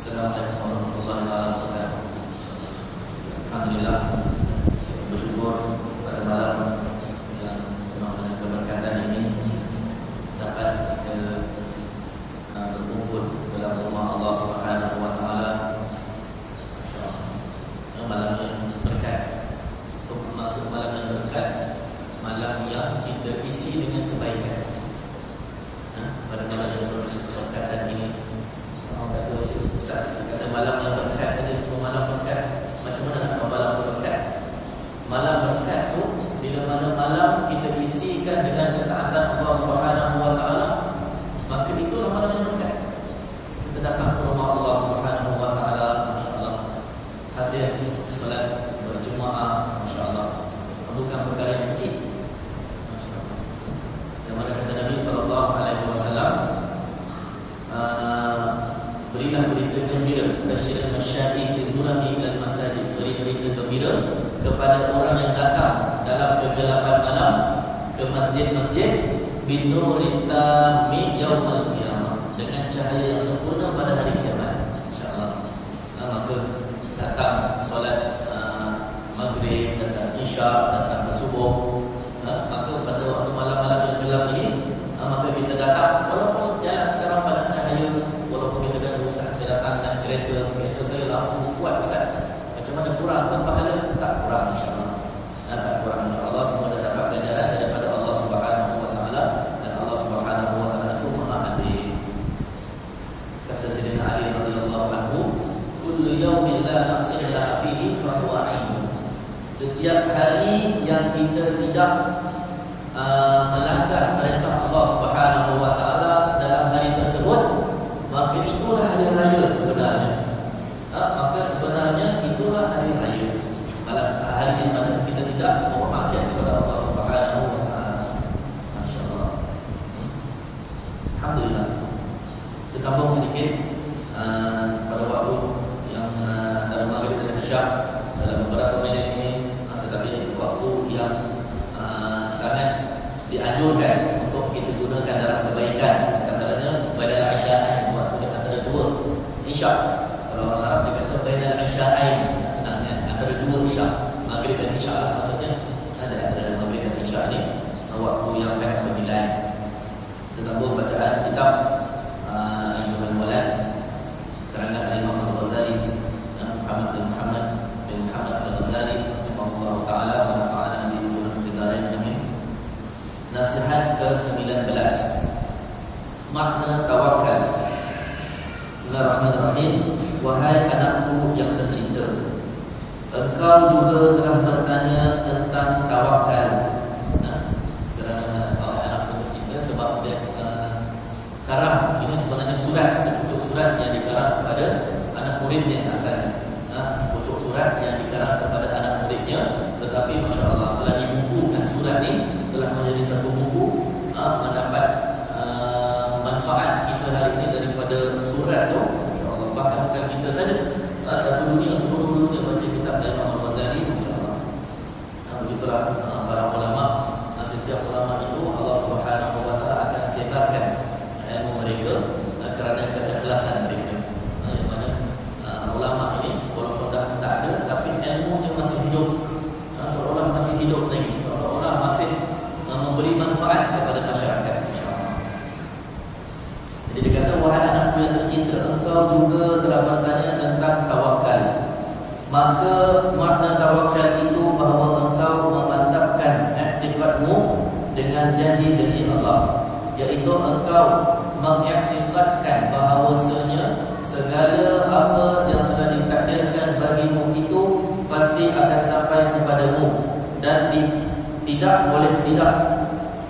Assalamualaikum warahmatullahi wabarakatuh. Alhamdulillah, bersyukur pada malam yang penuh dengan keberkatan ini dapat kita berkumpul dalam rumah Allah Subhanahu wa taala. Masyaallah. Malam yang berkat. Untuk masuk malam yang berkat, malam yang kita isi dengan kebaikan. Pada malam yang berkatan ini, orang kata Ustaz, kata malam yang berkat, kata semua malam berkat. Macam mana nak tahu malam berkat? Malam berkat tu bila mana malam kita isikan dengan ketaatan Allah Subhanahu wa taala, maka itulah malam yang berkat. Kita datang ke rumah Allah Subhanahu wa taala, masya-Allah, hadir solat berjemaah, masya-Allah, bukan perkara yang kecil. Masya-Allah. Yang mana kata Nabi sallallahu alaihi wasallam, berilah berita gembira, basyiril masyai fi dhulami ilal masajid, beri berita gembira kepada orang yang datang dalam kegelapan malam ke masjid-masjid, binurit tammi yaumil qiyamah, dengan cahaya yang sempurna pada hari kiamat, insyaallah. Maka datang solat maghrib, datang isya, datang ke subuh, maka pada waktu malam-malam yang gelap ini, maka kita datang walaupun jalan sekarang pada cahaya, walaupun kita kata Ustaz, saya datang dengan kereta saya lampu kuat Ustaz, macam mana kurang ke pahala? Tak kurang, insyaAllah. Tak kurang, insyaAllah. Semua dah dapat ganjaran daripada Allah Subhanahu wa ta'ala, dan Allah Subhanahu wa ta'ala itu maha adil. Kata Sayyidina Ali radhiyallahu anhu, kullu yawmin la naqsin la fihi fa huwa 'ainun. Setiap hari yang kita tidak melanggar perintah Allah Subhanahu wa taala dalam hari tersebut, maka itulah hari raya sebenarnya. Maka sebenarnya itulah hari raya. Hari yang mana kita tidak bermaksiat kepada Allah Subhanahu wa taala. Masya-Allah. Alhamdulillah. Kita sambung sedikit pada waktu yang antara maghrib dan isya dalam beberapa minit ini, tetapi waktu yang sangat dianjurkan untuk kita gunakan dalam kebaikan. Antaranya bainal isya'ain, waktu antara dua isya. Kalau orang Arab dia kata bainal isya'ain, senangnya antara dua isya, maghrib dan isya lah maksudnya. Ada antara maghrib dan isya ni waktu yang sangat bernilai. Kita sambung bacaan kitab Ayyuhal Walad karangan Imam Al-Ghazali, Muhammad bin Muhammad bin Muhammad Al-Ghazali rahimahullah taala, wa nafa'ana bihi wa bidzarihi amin. Nasihat ke-19, makna tawakal. Bismillahirrahmanirrahim. Wahai anakku yang tercinta, engkau juga telah bertanya tentang tawakal. Kerana anakku tercinta, sebab dia karang ini sebenarnya surat, sepucuk surat yang dikarang kepada anak muridnya asalnya. Sepucuk surat yang dikarang kepada anak muridnya, tetapi masya-Allah telah dibukukan surat ini, telah menjadi satu buku, mendapat manfaat kita hari ini daripada surat tu, insya-Allah. Bahkan bukan kita saja, satu dunia, seluruh dunia baca kitab Imam Al-Ghazali, insya-Allah. Begitulah para ulama. Setiap ulama itu Allah Subhanahu wa taala akan sebarkan ilmu mereka kerana keikhlasan mereka. Yang mana ulama ini walaupun dah tak ada, tapi ilmunya masih hidup, seolah masih hidup lagi, seolah masih memberi manfaat kepada masyarakat, insya-Allah. Jadi dia kata, wahai anakku yang tercinta, engkau juga telah bertanya tentang tawakal. Maka makna tawakal itu bahawa engkau memantapkan i'tiqadmu dengan janji-janji Allah, iaitu engkau mengiktikadkan bahawasanya segala apa yang telah ditakdirkan bagimu itu pasti akan sampai kepadamu, dan tidak boleh tidak,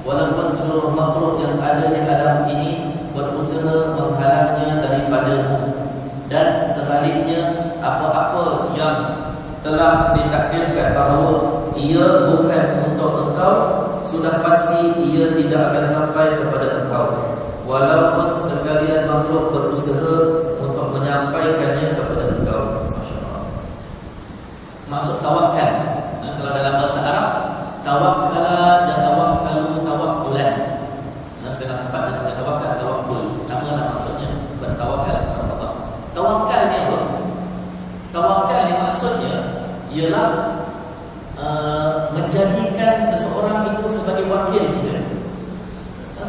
walaupun seluruh makhluk yang ada di alam ini berusaha menghalangnya daripadamu. Dan sebaliknya, apa-apa yang telah ditakdirkan bahawa ia bukan untuk engkau, sudah pasti ia tidak akan sampai kepada engkau, walaupun sekalian makhluk berusaha untuk menyampaikannya kepada engkau. Masya-Allah. Maksud tawakal, kalau dalam bahasa Arab, tawakkala dan tawakkalu tawakkulan. Setengah tempat dia tawakal, tawakkul, sama lah maksudnya bertawakal kepada Allah. Tawakal ialah menjadikan seseorang itu sebagai wakil kita.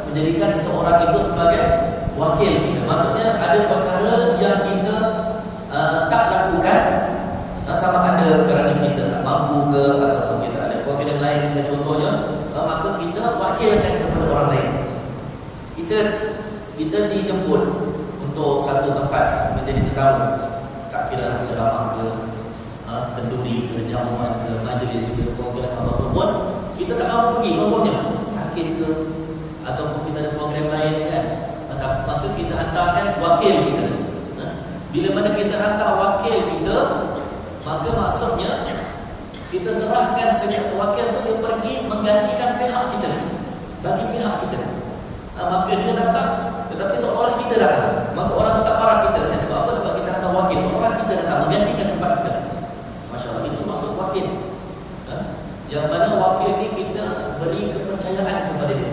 Menjadikan seseorang itu sebagai wakil kita. Maksudnya ada perkara yang kita tak lakukan, sama ada kerana kita tak mampu ke ataupun kita ada kewakilan lain, contohnya, maka kita wakilkan kepada orang lain. Kita dijemput untuk satu tempat menjadi tetamu, tak kira lah ceramah ke, kenduri ke, jamuan ke, majlis ke, kewakilan ataupun pun kita tak mampu pergi, contohnya sakit ke ataupun kita ada kewakilan lain kan, maka kita hantarkan wakil kita. Bila mana kita hantar wakil kita, maka maksudnya kita serahkan wakil itu dia pergi menggantikan pihak kita, bagi pihak kita. Maka dia datang, tetapi seolah kita datang, maka orang tak marah kita. Dan sebab apa? Sebab kita hantar wakil, seolah kita datang menggantikan tempat kita. Masya Allah, itu maksud wakil. Yang mana wakil ni kita beri kepercayaan kepada dia.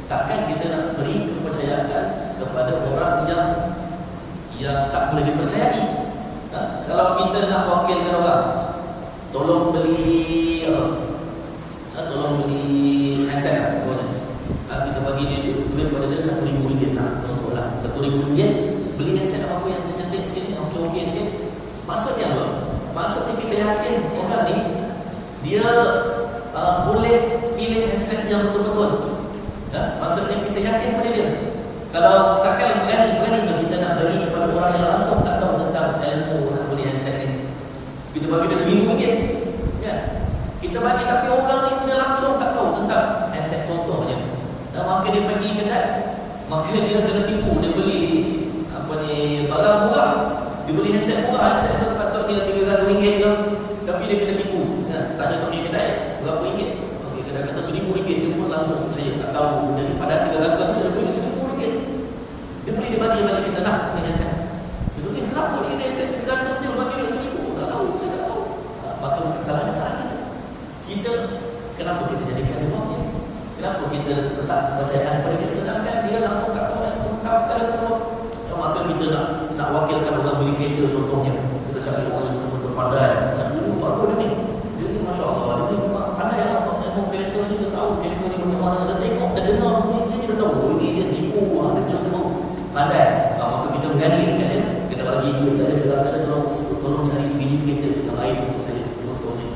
Takkan kita nak beri kepercayaan kepada orang yang tak boleh dipercayai. Kalau kita nak wakilkan orang, tolong beli apa? Tolong beli handset lah, kita bagi dia duit pada dia RM1,000. Contohlah RM1,000, beli handset apa yang cantik sikit, okey sikit. Maksudnya apa? Maksudnya kita yakin orang ni dia boleh pilih handset yang betul-betul. Maksudnya kita yakin pada dia. Kalau takkan berani kalau kita nak beri kepada orang yang langsung tak tahu tentang ilmu nak beli handset ni, kita bagi dia RM1,000, ya. Kita bagi tapi orang ni dia langsung tak tahu tentang handset contohnya. Dan maka dia pergi kedai, maka dia kena tipu, dia beli barang murah, dia beli handset murah, handset tu sepatutnya RM300 ke, tapi dia kena tipu. Tanya pergi kedai berapa ringgit, okey, kedai kata RM1,000, dia pun langsung percaya, tak tahu daripada RM300 dia beli RM1,000. Dia beli, dia bagi balik kita, nah ni handset. Itu ni kenapa ni handset RM300 je bagi dia RM1,000? Tak tahu, saya tak tahu. Maka kesalahan salah kita. Kenapa kita jadikan dia wakil? Kenapa kita letak kepercayaan pada dia sedangkan dia langsung tak tahu perkara tersebut? Maka kita nak wakilkan orang beli kereta contohnya, kita cari orang yang betul-betul pandai. Dulu apa dia ni? Dia ni Masya Allah, dia ni memang pandai lah. Tengok kereta ni, dia tahu kereta ni macam mana. Dia tengok, dia dengar bunyi je, dia tahu ini dia tipu, dia kena tengok pandai. Maka kita berani dekat dia, kita bagi duit kat dia, silakan dia tolong cari sebiji kereta yang baik untuk saya, contohnya.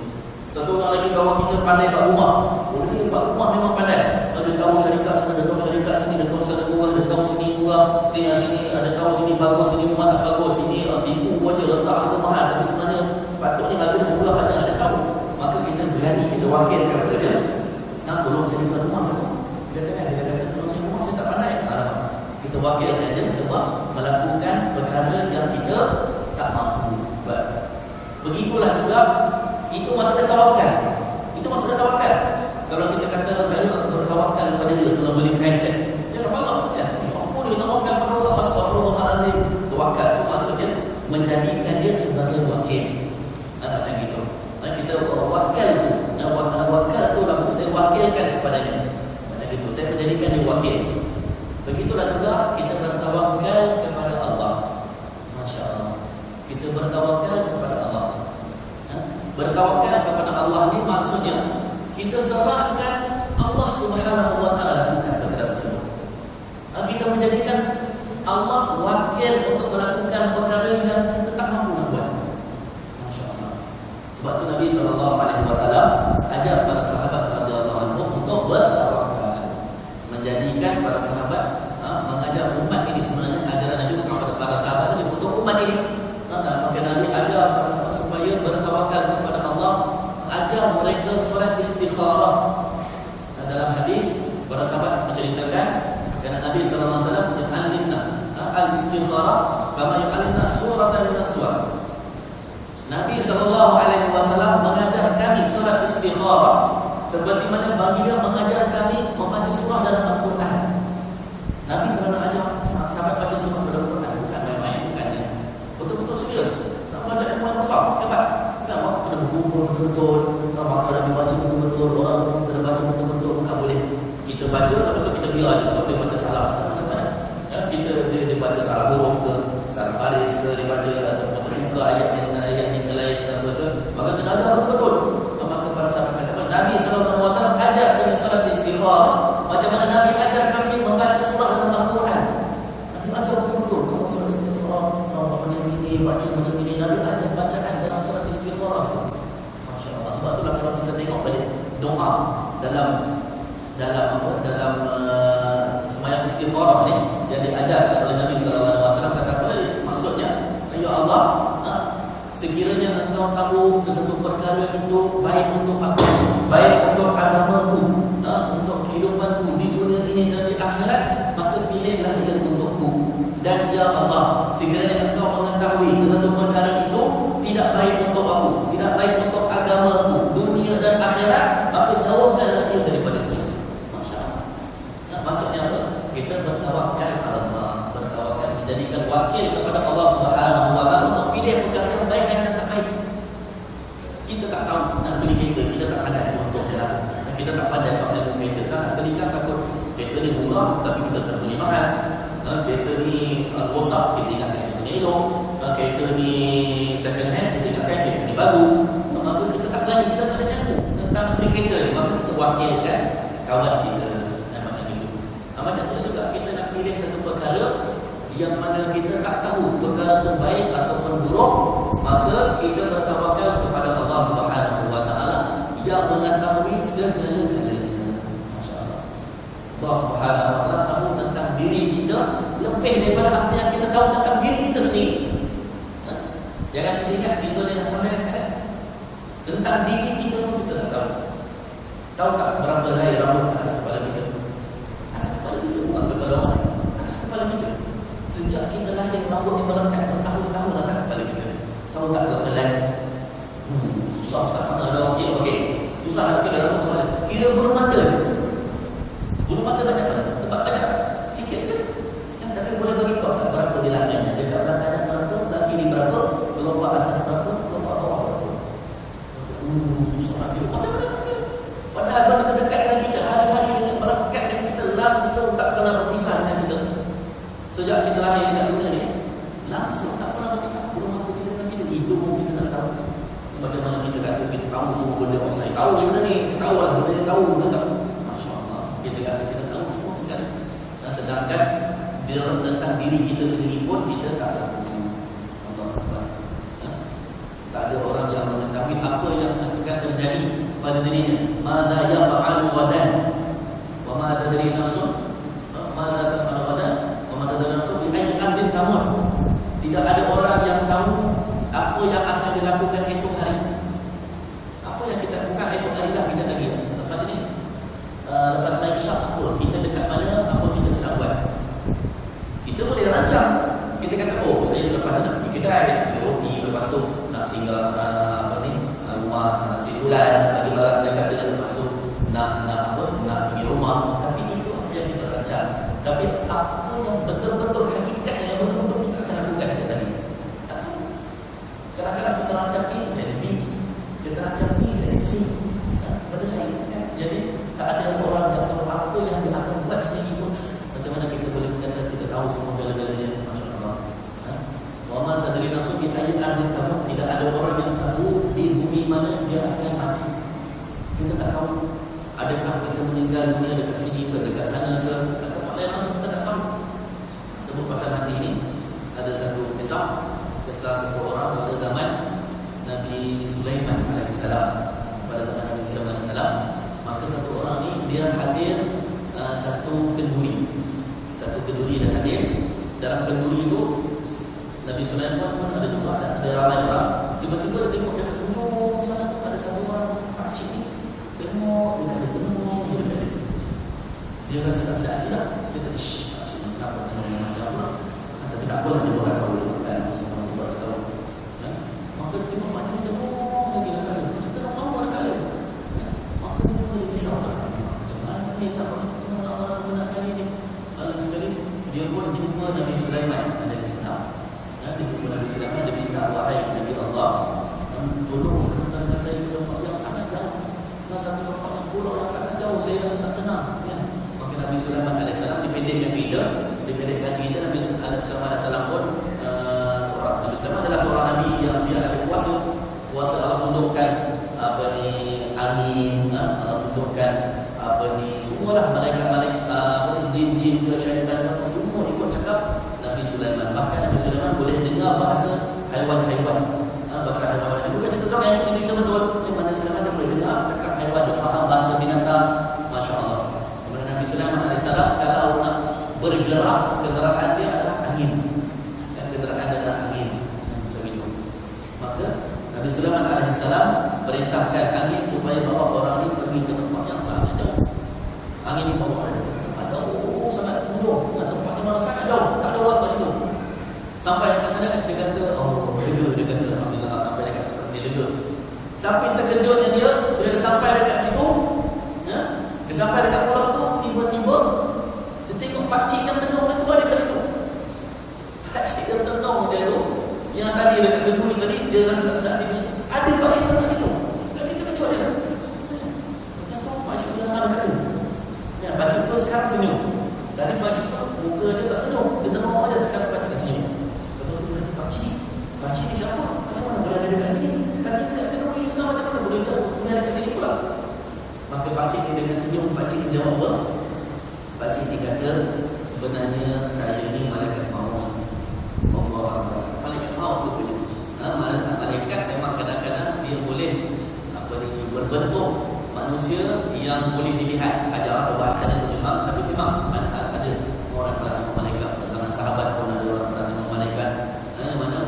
Satu orang lagi kawan kita pandai kat rumah. Dia kat rumah memang pandai. Dia tahu syarikat sana, dia tahu syarikat sini, dia tahu sana murah, dia tahu sini murah, sini ada tahu sini bagus, sini rumah tak bagus, sini tipu aja letak harga mahal, tapi sebenarnya sepatutnya harga dia murah aja, dia tahu. Maka kita berani, kita wakilkan kepada dia, nak tolong carikan rumah satu. Dia kata tolong cari rumah, saya tak pandai. Kita wakilkan dia sebab melakukan perkara yang kita tak mampu buat. Begitulah juga, itu maksudnya tawakal. Itu maksudnya tawakal. Kalau kita kata saya bertawakal kepada dia dalam beli handset, jangan malah kan. Apa dia tawakal pada Allah, astagfirullahalazim. Tawakal itu maksudnya menjadikan dia sebagai wakil. Macam gitu. Kita wakil tu, wakil tu lah saya wakilkan kepadanya. Macam gitu. Saya menjadikan dia wakil. Begitulah juga kita bertawakal kepada Allah. Masya Allah. Kita bertawakal kepada Allah. Bertawakal kepada Allah ni maksudnya kita serahkan Allah Subhanahu wa taala bukan perkara tersebut. Kita menjadikan Allah wakil untuk melakukan perkara yang kita tak mampu nak buat. Masya-Allah. Sebab tu Nabi sallallahu alaihi wasallam ajar para sahabat radhiyallahu anhum untuk bertawakal. Menjadikan para sahabat mengajar umat ini, sebenarnya ajaran Nabi bukan kepada para sahabat saja, untuk umat ini. Maka Nabi ajar para sahabat supaya bertawakal kepada Allah, ajar mereka solat istikharah. Dalam hadis para sahabat menceritakan kerana Nabi sallallahu alaihi wasallam yu'allimna al-istikharah kama yu'allimna suratan min as-suwar. Nabi sallallahu alaihi wasallam mengajar kami solat istikharah seperti mana baginda mengajar kami membaca surah dalam Al-Quran. Nabi pernah ajar sahabat baca surah dalam Al-Quran, bukan main-main, bukannya. Betul-betul serius. Nak baca ilmu yang besar, hebat. Kenapa? Kena berkumpul betul-betul. Kenapa? Kena dibaca betul-betul. Orang kena baca betul-betul. Bukan boleh kita baca, lepas kita biar je. Kalau dia baca salah, macam mana? Dia baca salah huruf ke, salah baris ke, dia baca ataupun terbuka ayat dengan ayat yang lain, maka kena ajar istighfar. Macam mana Nabi ajar kami membaca surah dalam Al-Quran. Nabi ajar betul-betul. Kalau surah istighfar, macam ini, baca macam ini. Nabi ajar bacaan dalam surah istighfar. Masya Allah. Sebab itulah kalau kita tengok balik doa dalam semayang istighfar ni yang diajarkan oleh Nabi SAW, kata apa? Maksudnya, ya Allah, sekiranya engkau tahu sesuatu perkara itu baik untuk aku, baik untuk agamaku, untuk kehidupanku di dunia ini dan di akhirat, maka pilihlah ia untukku. Dan ya Allah, sekiranya engkau mengetahui sesuatu perkara itu tidak baik untuk aku, tidak baik untuk agamaku, dunia dan akhirat, maka jauhkanlah ia daripada aku. Masya Allah. Maksudnya apa? Kita bertawakal kepada Allah, bertawakal, menjadikan wakil kepada Allah Subhanahu wa taala untuk pilih perkara yang baik dan yang tak baik. Kita tak tahu nak beli kereta, kita tak pandai contohnya. Kita tak pandai nak beli kereta, kan nak beli kan takut kereta ni murah tapi kita tak beli mahal. Kereta ni rosak, kita ingatkan kereta ni elok. Kereta ni second hand, kita ingatkan kereta ni baru. Maka kita tak berani, kita tak ada ilmu tentang nak beli kereta ni, maka kita wakilkan kawan kita. Macam itu. Macam tu juga kita nak pilih satu perkara yang mana kita tak tahu perkara itu baik ataupun buruk, maka kita bertawakal kepada Allah Subhanahu wa taala yang mengetahui segala-galanya. Masya-Allah. Allah Subhanahu wa taala tahu tentang diri kita lebih daripada apa yang kita tahu tentang diri kita sendiri. Jangan ingat kita ni nak pandai sangat. Tentang diri kita pun kita tak tahu. Tahu tak berapa helai rambut atas kepala kita? Atas kepala kita, bukan kepala orang. Atas kepala kita. Sejak kita lahir, rambut ni melekat bertahun-tahun atas kepala kita. Tahu tak berapa helai? Susah Ustaz, mana ada orang kira? Okey, susah nak kira rambut kepala. Kira bulu mata je. Bulu mata banyak mana? Tempat banyak sikit je. Tapi boleh bagi tahu tak berapa bilangannya. Dekat belakang kanan berapa, belah kiri berapa, kelopak atas berapa, kelopak bawah berapa. Susah nak kira. Macam mana nak kira? Padahal benda terdekat dengan kita, hari-hari dengan melekat dengan kita, langsung tak pernah berpisah dengan kita. Sejak kita lahir dekat dunia ni, langsung tak pernah berpisah. Bulu mata kita dengan kita. Itu pun kita tak tahu. Macam mana kita kata kita tahu semua benda. Saya tahu benda ni, saya tahu lah benda yang tahu, kita tahu. Masya Allah, kita rasa kita tahu semua kan. Dan sedangkan tentang diri kita sendiri pun kita tak tahu. Tak ada orang yang mengetahui apa yang akan terjadi pada dirinya. Mada yaf'alu ghadan wa ma tadri nafsun mada taf'alu ghadan wa ma tadri nafsun bi ayyi ardin tamut. Tidak ada orang yang tahu apa yang akan dilakukan esok hari. Apa yang kita lakukan esok hari dah kejap lagi. Lepas ni lepas naik isyak apa kita dekat mana, apa kita sedang buat. Kita boleh rancang. Kita kata, oh saya lepas nak pergi kedai, nak pergi roti, lepas tu nak singgah rumah nasi bulan, bagi barang dekat dia, lepas tu nak pergi rumah. Tapi itu apa yang kita rancang. Tapi apa yang betul-betul hakikatnya, yang betul-betul kita akan lakukan macam tadi, tak tahu. Kadang-kadang kita rancang A jadi B, kita rancang B jadi C, benda lain kan. Jadi tak ada orang yang tahu apa yang dia akan buat sendiri pun. Macam mana kita boleh kata kita tahu semua galanya? Masya Allah. Wa ma tadri nafsun bi ayyi ardin tamut. Tidak ada orang yang tahu di bumi mana dia akan mati. Kita tak tahu. Adakah kita meninggal dunia dekat sini ke, dekat sana ke, dekat tempat lain, langsung kita tak tahu. Sebut pasal mati ini, ada satu kisah satu orang pada zaman Nabi Sulaiman alaihissalam. Pada zaman Nabi Sulaiman alaihissalam, maka satu orang ni dia hadir satu kenduri. Satu kenduri dah hadir. Dalam kenduri itu Nabi Sulaiman pun ada juga, ada ramai orang. Tiba-tiba dia tengok dekat ujung sana tu ada satu orang pakcik ni. Tengok dekat dia, tengok dekat dia. Dia rasa tak sedap hati lah. Dia kata, pakcik ni kenapa tengok yang macam apa? Tapi tak apalah, dia buat tak tahu. Kan semua orang buat tak tahu. Maka dia tengok pakcik ni, tengok lagi dekat dia. Macam tengok lama dekat dia. Maka dia pun jadi risau lah. Macam mana ni tak macam benar kali ni. Lalu sekali dia pun jumpa Nabi Sulaiman alaihissalam. Dia jumpa Nabi Sulaiman, dia minta, wahai Nabi Allah, tolong hantarkan saya ke tempat yang sangat jauh. Satu tempat yang pulau yang sangat jauh, saya rasa tak tenang. Maka Nabi Sulaiman alaihissalam dipendekkan cerita. Nabi Sulaiman alaihissalam pun Nabi Sulaiman adalah seorang Nabi yang dia ada kuasa Allah tundukkan angin, Allah tundukkan semua semualah malaikat-malaikat, jin-jin ke syaitan apa semua ikut cakap Nabi Sulaiman. Bahkan Nabi Sulaiman boleh dengar bahasa haiwan-haiwan. Bahasa haiwan ini bukan cerita doang, yang ini cerita betul. Nabi Sulaiman dia boleh dengar cakap haiwan, dia faham bahasa binatang. Masya Allah. Kemudian Nabi Sulaiman AS kalau nak bergerak, kenderaan dia adalah angin. Dan kenderaan dia adalah angin. Macam itu. Maka Nabi Sulaiman AS perintahkan angin supaya bawa orang ini pergi ke tempat yang sangat jauh. Angin bawa orang ada sangat jauh, tempat yang mana sangat jauh, tak ada orang kat situ. Sampai dekat sana dia kata, oh lega, dia kata alhamdulillah sampai dekat tempat sini lega. Tapi terkejutnya dia bila dia sampai dekat situ, ya, dia sampai dekat pulau tu, tiba-tiba dia tengok pakcik yang tenung dia tu ada kat situ. Pakcik yang tenung dia tu, yang tadi dekat gedung tadi, dia rasa tak sedap dia, ada pakcik yang kat situ. Lagi terkejut dia. Lepas tu pakcik tu datang dekat dia. Ya, pakcik tu sekarang senyum. Tadi pakcik tu muka dia tak senyum, dia tenung aja, sekarang pakcik dia senyum. Lepas tu dia kata, pakcik ni siapa? Macam mana boleh ada dekat sini? Tadi dekat gedung ni sekarang macam mana boleh jauh ada dekat sini pula? Maka pakcik ni dengan senyum, pakcik ni jawab apa? Pakcik ni kata, sebenarnya saya ni malaikat maut. Allah, malaikat maut tu punya. Malaikat memang kadang-kadang dia boleh berbentuk manusia yang boleh dilihat. Ajar atau bahasa dan memang, tapi memang ada orang pernah tengok malaikat. Zaman sahabat pun ada orang pernah tengok malaikat. Mana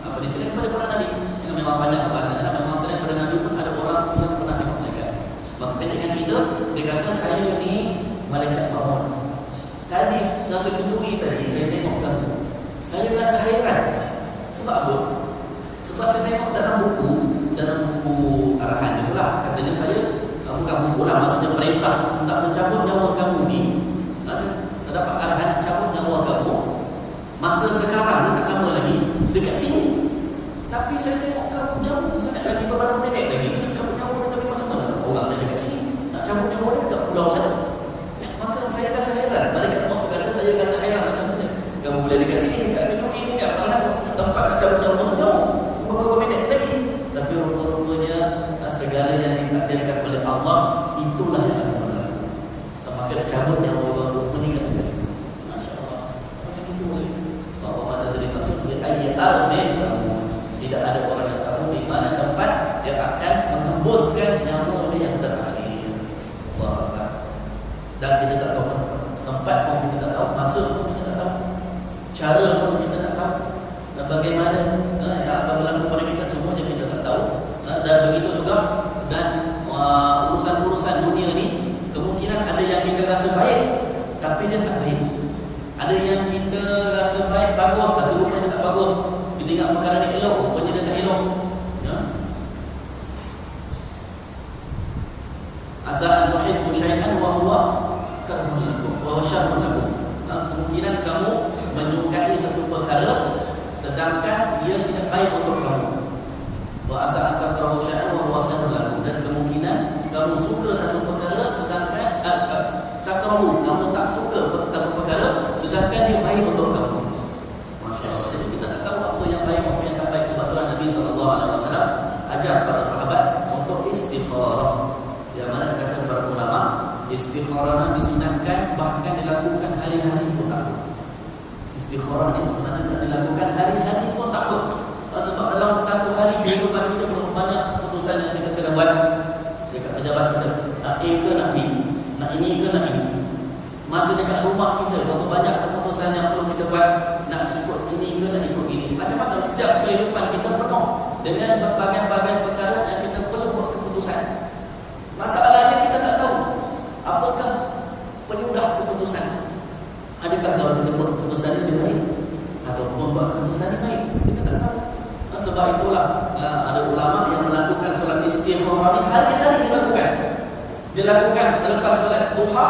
apa di sini pada para nabi yang memang banyak bahasanya, memang selain pada nabi pun ada orang yang pernah tengok malaikat. Maka pendekkan cerita, dia kata saya ni malaikat maut. Tadi nasa kedui tadi saya tengok kamu, saya rasa hairan. Sebab apa? Sebab saya tengok dalam buku arahan itulah, katanya saya bukan buku lah, maksudnya perintah nak mencabut nyawa kamu ni. Saya dapat arahan nak cabut nyawa kamu masa sekarang ni, tak lama lagi dekat sini. Tapi saya tengok kamu jauh sangat lagi, beberapa minit lagi nak cabut nyawa, tapi macam mana orang yang dekat sini nak cabut nyawa dia dekat pulau sana. Maka saya rasa hairan. Malaikat maut kata saya rasa hairan, macam mana kamu boleh dekat sini, dekat gedung ini, dekat mana tempat nak cabut nyawa tu jauh beberapa minit lagi. Tapi rupa-rupanya segala yang ditakdirkan oleh Allah itulah yang akan berlaku. Maka dia cabut nyawa orang tu, meninggal dekat situ. Masya Allah. Macam itu boleh. Bahawa mana tadi maksud dia ayat al-din, tidak ada orang yang tahu di mana tempat dia akan menghembuskan nyawa dia yang terakhir. Allah. Dan kita tak tahu tempat pun kita tak tahu, masa pun kita tak tahu, cara pun kita tak tahu, dan bagaimana yang akan berlaku pada kita semuanya kita tak tahu. Dan begitu juga dan urusan-urusan dunia ni, kemungkinan ada yang kita rasa baik tapi dia tak baik, ada yang kita rasa baik bagus tapi rupanya tak bagus. Kita ingat perkara ni elok, rupanya dia tak elok, ya? Asa an tuhibbu syai'an wa huwa karhun lakum wa huwa syarrun lakum. Kemungkinan kamu menyukai satu perkara sedangkan ia tidak baik untuk kamu. Wa asa an takrahu syai'an wa huwa syarrun lakum. Dan kemungkinan kamu suka satu perkara sedangkan takrahu, kamu tak suka satu perkara sedangkan dia baik untuk kamu. Masya-Allah. Jadi kita tak tahu apa yang baik, apa yang tak baik. Sebab itulah Nabi SAW ajar para sahabat untuk istikharah. Yang mana kata para ulama, istikharah disunahkan bahkan dilakukan hari-hari pun tak apa. Istikharah ni sebenarnya dilakukan hari-hari pun tak apa. Sebab dalam satu hari kehidupan kita banyak keputusan yang kita kena buat dekat pejabat kita. Nak A ke nak B, nak ini ke nak ini. Masa dekat rumah kita berapa banyak keputusan yang perlu kita buat. Nak ikut ini ke nak ikut ini. Macam-macam setiap kehidupan kita penuh dengan berbagai-bagai perkara yang kita perlu buat keputusan. Masalahnya kita tak tahu apakah penyudah keputusan. Adakah kalau kita buat keputusan ini baik ataupun buat keputusan ini baik, kita tak tahu. Sebab itulah ada ulama yang melakukan solat istikharah ni hari-hari dilakukan lepas solat duha,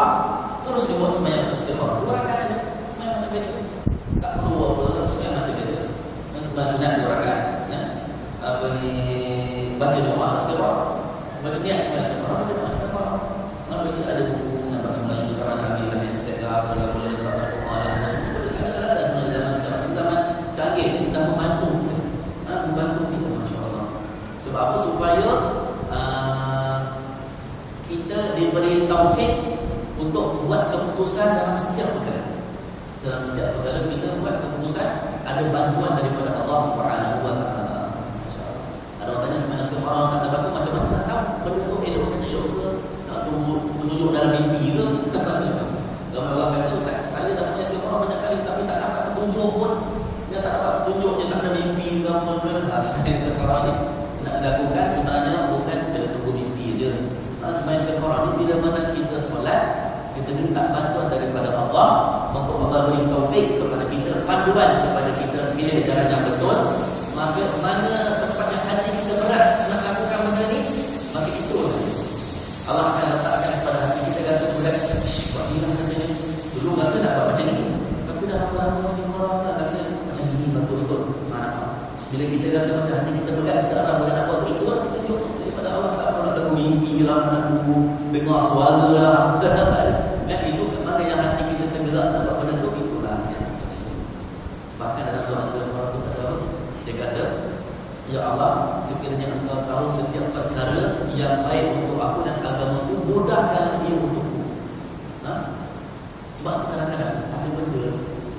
terus dia buat sembahyang istikharah. 2 rakaat aja, sembahyang macam biasa. Tak perlu apa, sembahyang macam biasa. Sembahyang sunat 2 rakaat, ya. Apa ni, baca doa istikharah. Baca niat sembahyang istikharah, baca doa istikharah. Nampak ni ada buku yang sembahyang sekarang canggih lah, handset lah, boleh baca doa lah, semua boleh. Ada sebenarnya zaman sekarang, zaman canggih dah membantu kita. Membantu kita, masya-Allah. Sebab apa? Supaya kita diberi taufik untuk membuat keputusan dalam setiap perkara. Dalam setiap perkara kita buat keputusan, ada bantuan daripada Allah Subhanahu wa taala. Ada orang tanya sebenarnya istighfarah Ustaz dapat tu macam mana nak tahu benda tu elok ke tak elok ke? Tak tunggu petunjuk dalam mimpi ke? Kalau orang kata Ustaz, saya dah sebenarnya istighfarah banyak kali tapi tak dapat petunjuk pun. Dia tak dapat petunjuk, dia tak ada mimpi ke apa ke. Sebenarnya istighfarah ni nak dilakukan sebenarnya bukan kena tunggu mimpi je. Sebenarnya istighfarah ni bila mana kita solat, kita minta bantuan daripada Allah untuk Allah beri taufik kepada kita, panduan kepada kita pilih jalan yang betul. Maka mana tempat yang hati kita berat nak lakukan benda ni, maka itu Allah akan letakkan pada hati kita rasa berat. Buat ni lah benda ni. Dulu rasa nak buat macam ni, tapi dah lama-lama istighfarah tak rasa macam ni betul-betul. Bila kita rasa macam hati kita berat, kita Allah boleh nak buat itu lah, kita jumpa daripada Allah. Tak apa nak tunggu mimpi lah, nak tunggu dengar suara lah. Dan itu mana yang hati kita tergerak nak buat benda tu, itulah yang bahkan dalam doa istighfarah tu kata apa? Dia kata, Ya Allah, sekiranya Engkau tahu setiap perkara yang baik untuk aku dan agamaku, mudahkanlah ia untukku. Sebab kadang-kadang ada benda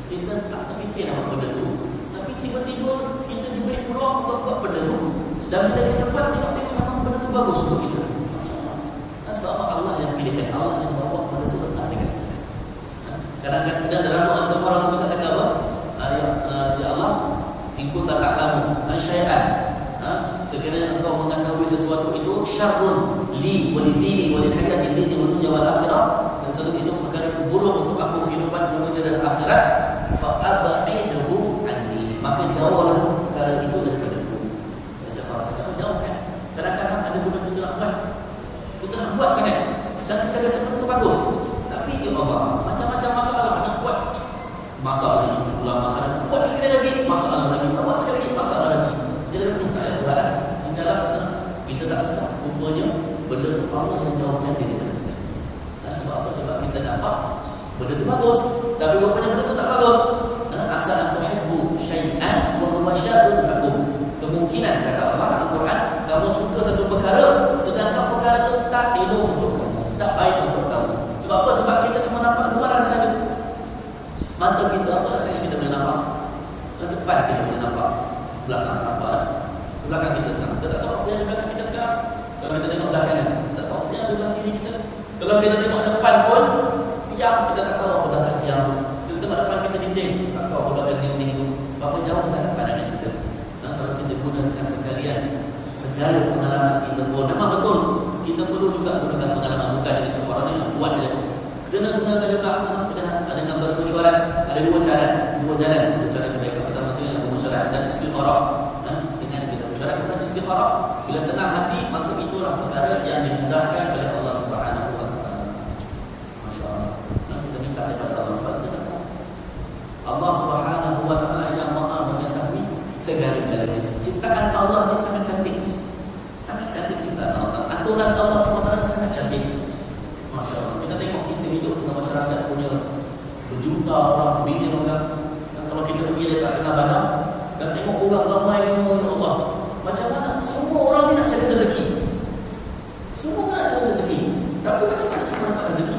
kita tak terfikir nak buat benda tu, tapi tiba-tiba kita diberi peluang untuk buat benda tu, dan bila kita buat, tengok-tengok memang benda tu bagus untuk kita. Dan sebab apa? Allah yang pilihkan, Allah yang bawa benda tu letak dekat kita. Kadang-kadang dalam doa istighfarah tu kita kata apa? Ya Allah, in kunta ta'lamu syai'an, sekiranya Engkau mengetahui sesuatu itu syarrun li wa li dini wa li hayati dini wa dunya wal akhirah, dan sesuatu itu perkara buruk untuk aku kehidupan dunia dan akhirat, fa abaidahu anni, maka jauhlah perkara itu daripada aku. Istighfarah kita jauh kan. Kadang-kadang ada benda kita nak buat, kita nak buat sangat dan kita rasa benda itu bagus, tapi ya Allah, macam-macam masalah nak buat, masalah lagi, ulang masalah, buat sekali lagi, masalah lagi, buat sekali lagi, masalah lagi. Jadi kita tak ada buatlah, tinggallah kita tak sedar rupanya benda tu Allah yang jauhkan diri kita. Dan sebab apa? Sebab kita nampak benda tu bagus, tapi rupanya benda tu tak bagus. Asa an tuhibbu syai'an wa huwa syarrun lakum. Kemungkinan kata Allah dalam Quran, kamu suka satu perkara sedangkan perkara itu tak elok untuk kamu, tak baik untuk kamu. Sebab apa? Sebab kita cuma nampak luaran saja. Mata kita apa rasanya kita boleh nampak? Depan kita boleh nampak, belakang nampak. Belakang kita sekarang, kita tak tahu apa yang di belakang kita sekarang. Kalau kita tengok belakangnya, kita tak tahu apa yang di belakang diri kita. Kalau kita tengok depan pun, tiang, kita tak tahu apa belakang tiang. Kita tengok depan kita dinding, tak tahu apa belakang dinding itu. Berapa jauh sangat pandangan kita. Dan kalau kita gunakan sekalian segala pengalaman kita, memang betul kita perlu juga gunakan pengalaman, bukan dari istighfarah ni buat aja. Kena gunakan juga dengan bermesyuarat. Ada dua jalan untuk cara kebaikan. Pertama sekali dengan bermesyuarat dan istighfarah. Dengan kita bermesyuarat dan istighfarah, bila tenang hati, maka itulah perkara yang dimudahkan oleh Allah Subhanahu wa taala. Masya-Allah. Kita minta daripada Allah Subhanahu wa taala. Allah Subhanahu wa taala yang Maha mengetahui segala-galanya. Ciptaan Allah ni sangat cantik. Sangat cantik ciptaan Allah. Aturan Allah Subhanahu wa taala sangat cantik. Masya-Allah. Kita tengok kita hidup dengan masyarakat punya berjuta orang, bilion orang. Dan kalau kita pergi dekat tengah bandar dan tengok orang ramai, ya Allah, macam mana semua orang ni nak cari rezeki. Semua nak cari rezeki. Tapi macam mana semua dapat rezeki?